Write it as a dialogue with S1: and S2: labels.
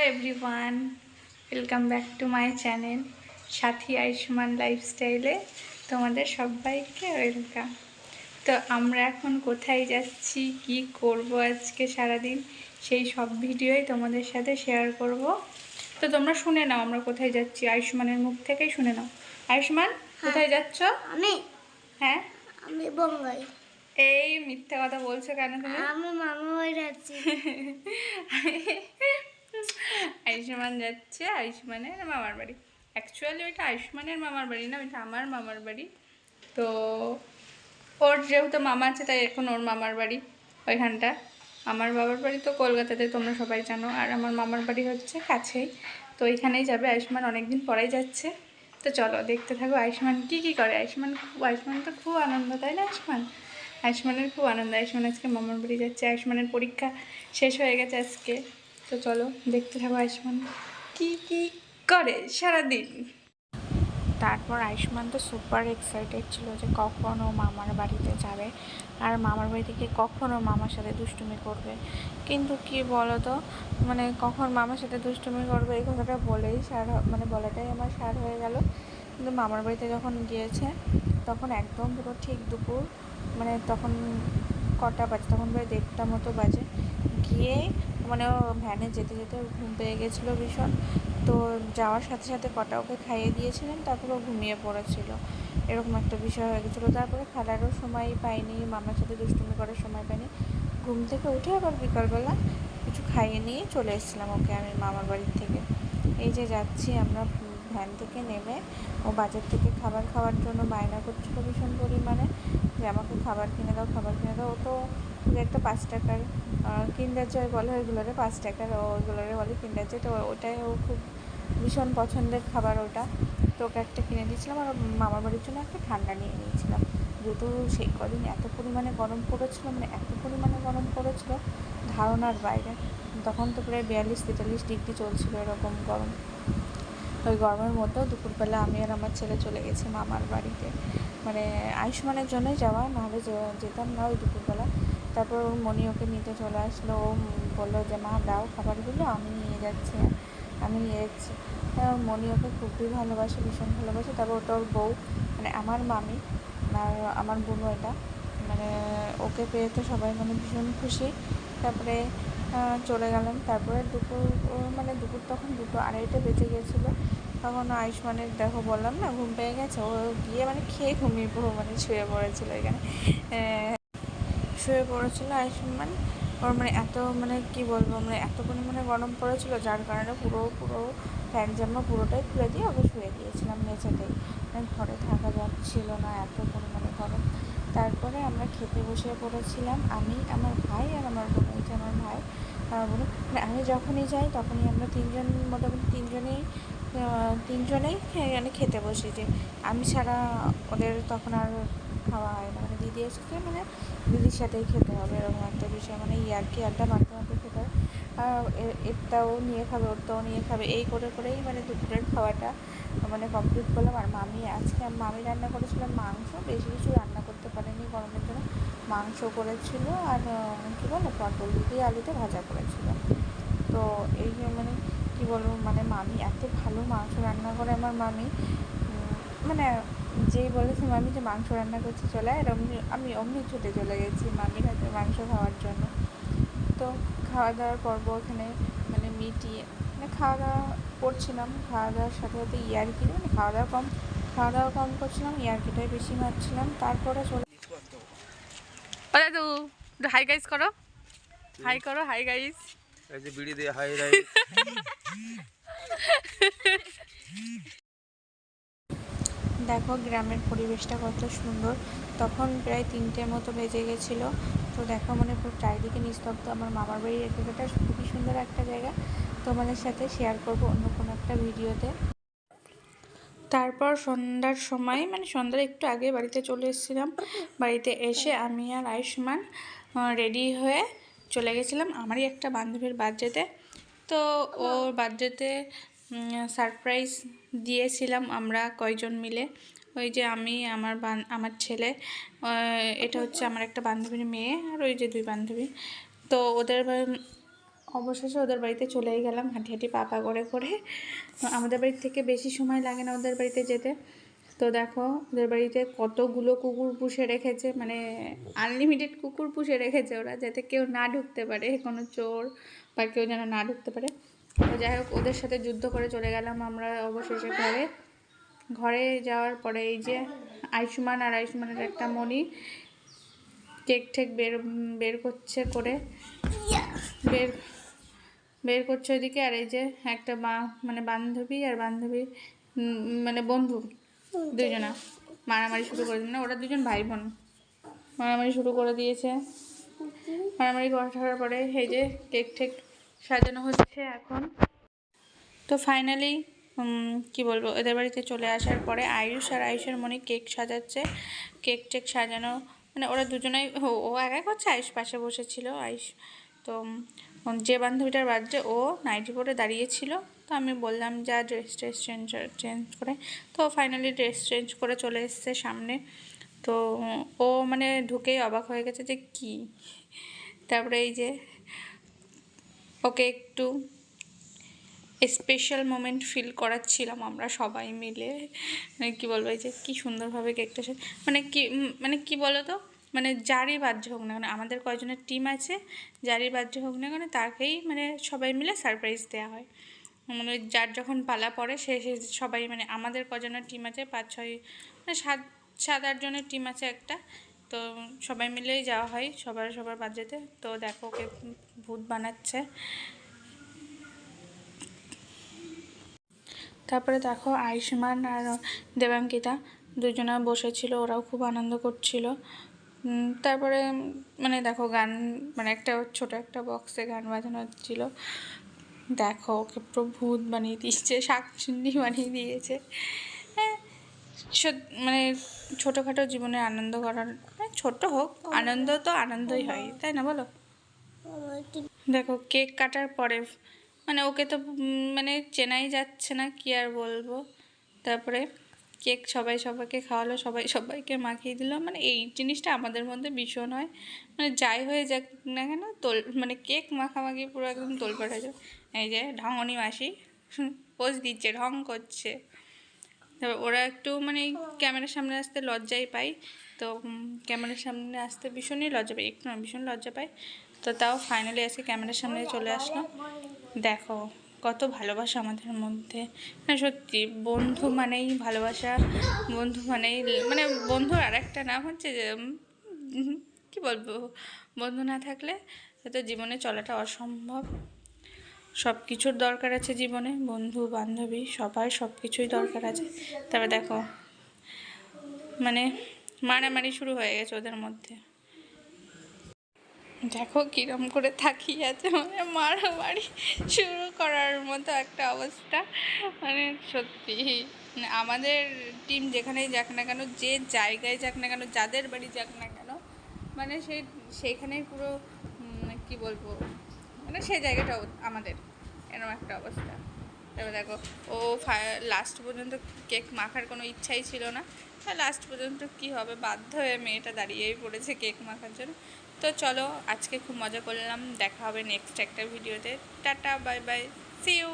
S1: Everyone, welcome back to my channel সাথী আয়ুষ্মান লাইফস্টাইলে তোমাদের সবাইকে ওয়েলকাম। তো আমরা এখন কোথায় যাচ্ছি, কি করব আজকে সারাদিন, সেই সব ভিডিওই তোমাদের সাথে শেয়ার করব। তো তোমরা শুনে নাও আমরা কোথায় যাচ্ছি, আয়ুষ্মানের মুখ থেকেই শুনে নাও। আয়ুষ্মান, কোথায় যাচ্ছ? হ্যাঁ,
S2: আমি বঙ্গাই।
S1: এই মিথ্যা কথা বলছো কেন তুমি?
S2: আমি মামা বাড়ি যাচ্ছি।
S1: আয়ুষ্মান যাচ্ছে আয়ুষ্মানের মামার বাড়ি। অ্যাকচুয়ালি ওইটা আয়ুষ্মানের মামার বাড়ি না, ওইটা আমার মামার বাড়ি। তো ওর যেহেতু মামা আছে তাই এখন ওর মামার বাড়ি ওইখানটা। আমার বাবার বাড়ি তো কলকাতাতে, তোমরা সবাই জানো, আর আমার মামার বাড়ি হচ্ছে কাছেই। তো ওইখানেই যাবে আয়ুষ্মান, অনেকদিন পরেই যাচ্ছে। তো চলো দেখতে থাকো আয়ুষ্মান কী করে। আয়ুষ্মান তো খুব আনন্দ, তাই না আয়ুষ্মানের খুব আনন্দ। আয়ুষ্মান আজকে মামার বাড়ি যাচ্ছে, আয়ুষ্মানের পরীক্ষা শেষ হয়ে গেছে আজকে। তো চলো দেখতে থাকো আয়ুষ্মান কী করে সারাদিন। তারপর আয়ুষ্মান তো সুপার এক্সাইটেড ছিল যে কখন ও মামার বাড়িতে যাবে, আর মামার বাড়ি থেকে কখন ও মামার সাথে দুষ্টুমি করবে। কিন্তু কি বলো তো, মানে কখন মামার সাথে দুষ্টুমি করবে এই কথাটা বলেই বলাটাই আমার সার হয়ে গেল। কিন্তু মামার বাড়িতে যখন গিয়েছে তখন একদম পুরো ঠিক দুপুর, তখন কটা বাজে, তখন প্রায় 1:30 মতো বাজে। গিয়ে ও ভ্যানে যেতে যেতে ঘুম পেয়ে গেছিলো ভীষণ। তো যাওয়ার সাথে সাথে কটা ওকে খাইয়ে দিয়েছিলেন, তারপর ও ঘুমিয়ে পড়েছিল, এরকম একটা বিষয় হয়ে গেছিলো। তারপরে খেলারও সময় পাইনি, মামার সাথে দুষ্টুমি করার সময় পাইনি। ঘুম থেকে উঠে আবার বিকালবেলা কিছু খাইয়ে নিয়ে চলে এসেছিলাম ওকে আমি মামার বাড়ির থেকে। এই যে যাচ্ছি আমরা, ভ্যান থেকে নেমে ও বাজার থেকে খাবার খাওয়ার জন্য বায়না করছিল ভীষণ পরিমাণে যে আমাকে খাবার কিনে দাও। ও তো একটা 5 টাকার কিন্ডার জয় বলে ওইগুলোরে, 5 টাকার ওইগুলোরে বলে কিন্ডার জয়। তো ওটাই ও খুব ভীষণ পছন্দের খাবার ওটা। তো ওকে একটা কিনে দিয়েছিলাম, আর মামার বাড়ির জন্য একটা ঠান্ডা নিয়ে নিয়েছিলাম। যেহেতু সেই কদিন এত পরিমাণে গরম পড়েছিল, ধারণার বাইরে। তখন তো প্রায় 42-43 ডিগ্রি চলছিল এরকম গরম। ওই গরমের মধ্যেও দুপুরবেলা আমি আর আমার ছেলে চলে গেছি মামার বাড়িতে। আয়ুষ্মানের জন্যই যাওয়া, নাহলে যেতাম না ওই দুপুরবেলা। তারপর ওর মনি ওকে নিতে চলে আসলো। ও বললো যে মা দাও খাবারগুলো, আমি নিয়ে যাচ্ছি। মনি ওকে খুবই ভালোবাসে, ভীষণ ভালোবাসে। তারপর ওটা ওর বউ, আমার মামি আর আমার বোনও, এটা ওকে পেয়ে তো সবাই ভীষণ খুশি। তারপরে চলে গেলাম। তারপরে দুপুর তখন 2-2:30 বেজে গেছিলো। তখন আয়ুষ্মানের দেখো, বললাম না ঘুম পেয়ে গেছে, ও গিয়ে খেয়ে ঘুমিয়ে শুয়ে পড়েছিল এখানে। শুয়ে পড়েছিল আয়ুষ্মান। ওর এত কী বলবো, এত পরিমাণে গরম পড়েছিল, যার কারণে পুরো প্যান্ট জামা পুরোটাই খুলে দিয়ে ওকে শুয়ে দিয়েছিলাম মেঝেতেই। ঘরে থাকা যাচ্ছিল না, এত পরিমাণে গরম। তারপরে আমরা খেতে বসে পড়েছিলাম, আমি, আমার ভাই আর আমার বোন। এই যে আমার ভাই আমার বোন, আমি যখনই যাই তখনই আমরা মোটামুটি তিনজনেই খেতে বসি। যে আমি ছাড়া ওদের তখন আর খাওয়া হয় না। দিদি এসেছে, দিদির সাথেই খেতে হবে, এরকম একটা বিষয়। ইয়ার্কি আড্ডা মারতে মারতে খেতে হবে। এরটাও নিয়ে খাবে, ওরটাও নিয়ে খাবে, এই করেই দুপুরের খাওয়াটা কমপ্লিট করলাম। আর আজকে মামি রান্না করেছিলাম মাংস, বেশি কিছু রান্না করতে পারেনি গরমের জন্য। মাংস করেছিল আর পটল দিয়ে আলুতে ভাজা করেছিল। তো এই যে কী বলবো, মামি এত ভালো মাংস রান্না করে আমার মামি। যেই বলেছে মামি যে মাংস রান্না করছে চলে, আর আমি অমনি ছুটে চলে গেছি মামির হাতে মাংস খাওয়ার জন্য। তো খাওয়া দাওয়ার পর্ব ওখানে মিটিয়ে খাওয়া দাওয়া করছিলাম। খাওয়া দাওয়ার সাথে সাথে ইয়ার্কি, খাওয়া দাওয়া কম করছিলাম, ইয়ার্কিটাই বেশি মারছিলাম। তারপরে চলে হাই গাইস করো, হাই গাইস।
S3: বিড়ি দিয়ে হাই রাইস।
S1: দেখো গ্রামের পরিবেশটা কত সুন্দর। তখন প্রায় 3টে মতো বেজে গেছিলো। তো দেখো পুরো চারিদিকে নিস্তব্ধ। আমার মামার বাড়ির এলাকাটা খুবই সুন্দর একটা জায়গা, তোমাদের সাথে শেয়ার করব অন্য কোনো একটা ভিডিওতে। তারপর সন্ধ্যার সময়, সন্ধ্যার একটু আগে বাড়িতে চলে এসেছিলাম। বাড়িতে এসে আমি আর আয়ুষ্মান রেডি হয়ে চলে গেছিলাম আমারই একটা বান্ধবীর বার্থডেতে। তো ওর বার্থডেতে সারপ্রাইজ দিয়েছিলাম আমরা কয়জন মিলে। ওই যে আমি, আমার ছেলে, এটা হচ্ছে আমার একটা বান্ধবীর মেয়ে, আর ওই যে 2 বান্ধবী। তো অবশেষে ওদের বাড়িতে চলেই গেলাম হাঁটি হাঁটি পাকা করে করে। আমাদের বাড়ি থেকে বেশি সময় লাগে না ওদের বাড়িতে যেতে। তো দেখো ওদের বাড়িতে কতগুলো কুকুর পুষে রেখেছে, মানে আনলিমিটেড কুকুর পুষে রেখেছে ওরা, যাতে কেউ না ঢুকতে পারে, কোনো চোর বা কেউ যেন না ঢুকতে পারে। তো যাই হোক ওদের সাথে যুদ্ধ করে চলে গেলাম আমরা অবশেষে ঘরে। ঘরে যাওয়ার পরে এই যে আয়ুষ্মান আর আয়ুষ্মানের একটা মণি কেক ঠেক বের বের করছে করে বের বের করছে ওইদিকে। আর এই যে একটা মানে বান্ধবী আর বান্ধবী মানে বন্ধু দুজনা মারামারি শুরু করে দিল না, ওরা দুজন ভাই বোন মারামারি শুরু করে দিয়েছে। মারামারি করার পরে এই যে কেক ঠেক সাজানো হচ্ছে এখন। তো ফাইনালি কি বলবো, এদের বাড়িতে চলে আসার পরে আয়ুষ আর আয়ুষের মনে কেক সাজাচ্ছে। কেক টেক সাজানো মানে ওরা দুজনাই, ও একাই করছে, আয়ুষ পাশে বসেছিল। আয়ুষ তো যে বান্ধবীটার বার্থডে ও নাইটি পরে দাঁড়িয়েছিল, তো আমি বললাম যা ড্রেস চেঞ্জ করে। তো ফাইনালি ড্রেস চেঞ্জ করে চলে এসছে সামনে। তো ও মানে ঢুকেই অবাক হয়ে গেছে যে কি। তারপরে এই যে ওকে একটু স্পেশাল মোমেন্ট ফিল করাচ্ছিলাম আমরা সবাই মিলে। মানে কী বলবো, এই যে কী সুন্দরভাবে কেকটা মানে কি বলো তো, মানে যারই বার্থডে হোক না কেন, আমাদের কয়জনের টিম আছে, যারই বার্থডে হোক না কেন তাকেই মানে সবাই মিলে সারপ্রাইজ দেওয়া হয়। মানে যার যখন পালা পড়ে সে সবাই, মানে আমাদের কজনের টিম আছে 5-6 মানে 7-8 জনের টিম আছে একটা। তো সবাই মিলেই যাওয়া হয় সবার বার্থডেতে। তো দেখো ওকে ভূত বানাচ্ছে। তারপরে দেখো আয়ুষ্মান আর দেবাঙ্কিতা দুজনা বসেছিল, ওরাও খুব আনন্দ করছিল। তারপরে মানে দেখো গান, মানে একটা ছোট একটা বক্সে গান বাজানো হচ্ছিলো। দেখো ওকে পুরো ভূত বানিয়ে দিয়েছে, শাকচুন্নি বানিয়ে দিয়েছে। হ্যাঁ, মানে ছোটোখাটো জীবনে আনন্দ করার, মানে ছোট হোক আনন্দ তো আনন্দই হয়, তাই না বলো? দেখো কেক কাটার পরে মানে ওকে তো মানে চেনাই যাচ্ছে না, কি আর বলবো। তারপরে কেক সবাইকে খাওয়ালো, সবাইকে মাখিয়ে দিল। মানে এই জিনিসটা আমাদের মধ্যে ভীষণ হয়, মানে যাই হয়ে যাক না কেন মানে কেক মাখামাখি পুরো একদম তোলপাড় হয়ে যায়। এই যে ঢঙনি মাসি পোজ দিচ্ছে, ঢং করছে। তারপর ওরা একটু মানে ক্যামেরার সামনে আসতে লজ্জাই পায়। তো ক্যামেরার সামনে আসতে ভীষণই লজ্জা পাই, একটু না ভীষণ লজ্জা পাই। তো তাও ফাইনালি আজকে ক্যামেরার সামনে চলে আসলো। দেখো কত ভালোবাসা আমাদের মধ্যে, না সত্যি বন্ধু মানেই ভালোবাসা। বন্ধু মানেই মানে বন্ধুর আর একটা নাম হচ্ছে যে কী বলবো, বন্ধু না থাকলে হয়তো জীবনে চলাটা অসম্ভব। সব কিছুর দরকার আছে জীবনে, বন্ধু বান্ধবী সব কিছুই দরকার আছে। তবে দেখো মানে মারামারি শুরু হয়ে গেছে ওদের মধ্যে। দেখো কিরম করে তাকিয়ে আছে, মানে মারামারি শুরু করার মতো একটা অবস্থা। মানে সত্যি মানে আমাদের টিম যেখানেই যাক না কেন, যে জায়গায় যাক না কেন, যাদের বাড়ি যাক না কেন, মানে সেইখানেই পুরো কি বলবো, মানে সেই জায়গাটা আমাদের এরকম একটা অবস্থা। তারপর দেখো ও লাস্ট পর্যন্ত কেক মাখার কোনো ইচ্ছাই ছিল না, লাস্ট পর্যন্ত কি হবে, বাধ্য হয়ে মেয়েটা দাঁড়িয়েই পড়েছে কেক মাখার জন্য। তো চলো আজকে খুব মজা করলাম, দেখা হবে নেক্সট একটা ভিডিওতে। Tata bye bye, see you.